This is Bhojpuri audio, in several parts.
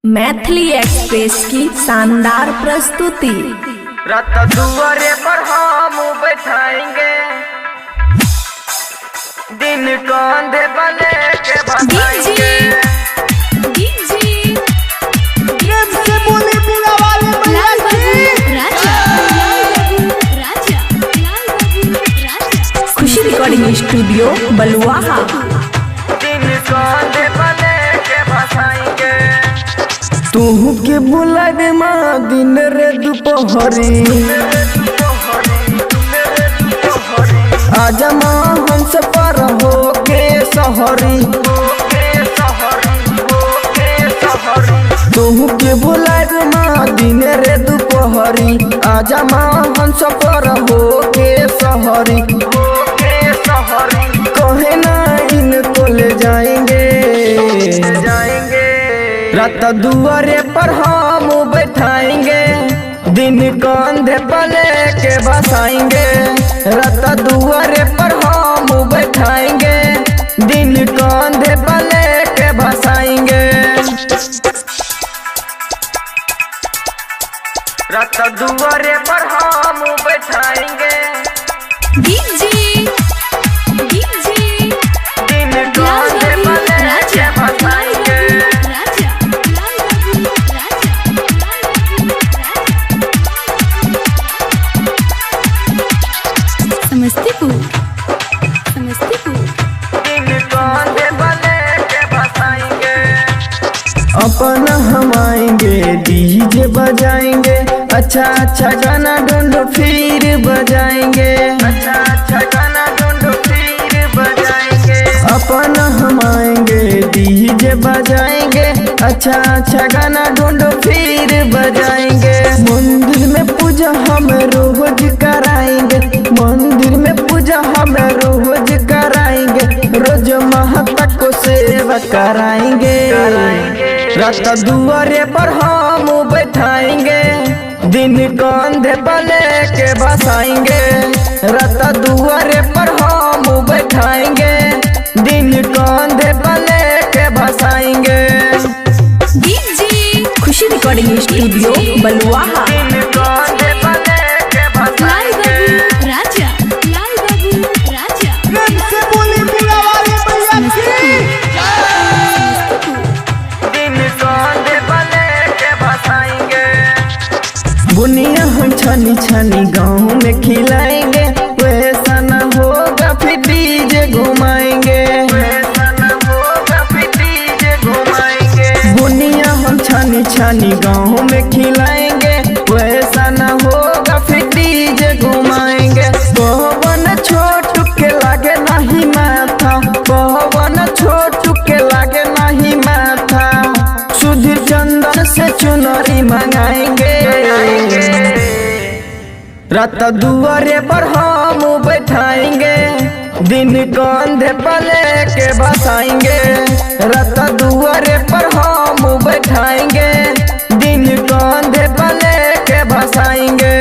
मैथिली एक्सप्रेस की शानदार प्रस्तुति। रत दुआरे पर हम बैठाएंगे, दिन कांधे बने के बधाएंगे। खुशी रिकॉर्डिंग स्टूडियो बलुआहा। दिन कांधे बने के बधाएंगे। तू के बुलावे माँ दिन रे दोपहरी, आजा माँ हमसे पर हो के सहरी। तू के बुलावे माँ दिन रे दोपहरी, आजा माँ हमसे पर हो के सहरी। कहे ना इनको ले जाएंगे, रात दुआरे पर हम बैठाएंगे, दिन कंधे पर लेके बसाएंगे। रात दुआरे पर हम बैठाएंगे, दिन कंधे पर लेके बसाएंगे। रात दुआरे पर हम बैठाएंगे, दिन कांधे पर लेके बसाएंगे। समस्तीपुर दिन कांधे पर लेके बसाएंगे। अपना हम आएंगे, डीजे बजाएंगे, अच्छा अच्छा गाना ढूंढो फिर बजाएंगे। अच्छा अच्छा गाना ढूंढो फिर बजाएंगे। अपना हम आएंगे, डीजे बजाएंगे, अच्छा अच्छा गाना ढूंढो फिर बजाएंगे। मंदिर में पूजा हम रोज कराएंगे, मंदिर में पूजा हम रोज कराएंगे, रोज महता को सेवा कराएंगे। रात दुआरे पर हम बैठाएंगे, दिन कंधे पर लेके बसाएंगे। रात दुआरे पर हम बैठाएंगे, दिन कंधे पर लेके बसाएंगे। खुशी रिकॉर्डिंग स्टूडियो बलुआहा। दिन कांधे पर लेके बसाएंगे। दिन कांधे पर लेके बसाएंगे। बुनिया हम छानी छानी गाँव में खिलाएंगे, वैसा न होगा फिर डीजे घुमाएंगे। वैसा न होगा फिर डीजे घुमाएंगे। बुनिया हम छानी छानी गाँव में खिलाएंगे, वैसा न होगा फिर डीजे घुमाएंगे। पवन छोटू के लागे नहीं माथा, पवन छोटू के लागे नहीं माथा, सुधीर चंदन से चुनरी मंगाएंगे। रात दुआरे पर हम बैठाएंगे, दिन कंधे पर लेके बसाएंगे। रात दुआरे पर हम बैठाएंगे, दिन कंधे पर लेके बसाएंगे।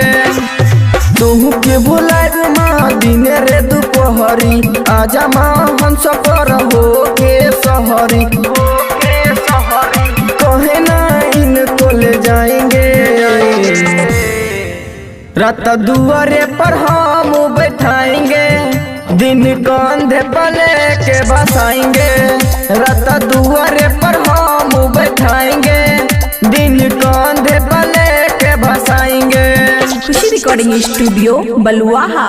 तू के बुलावे माँ दिन रे दोपहरी, आजा माँ हम सफर हो के सहरी। कहे ना इनको ले जाएंगे, रात दुआरे पर हम बैठाएंगे, दिन कंधे पर लेके बसाएंगे। रात दुआरे पर हम बैठाएंगे, दिन कंधे पर लेके बसाएंगे। खुशी रिकॉर्डिंग स्टूडियो बलुआहा।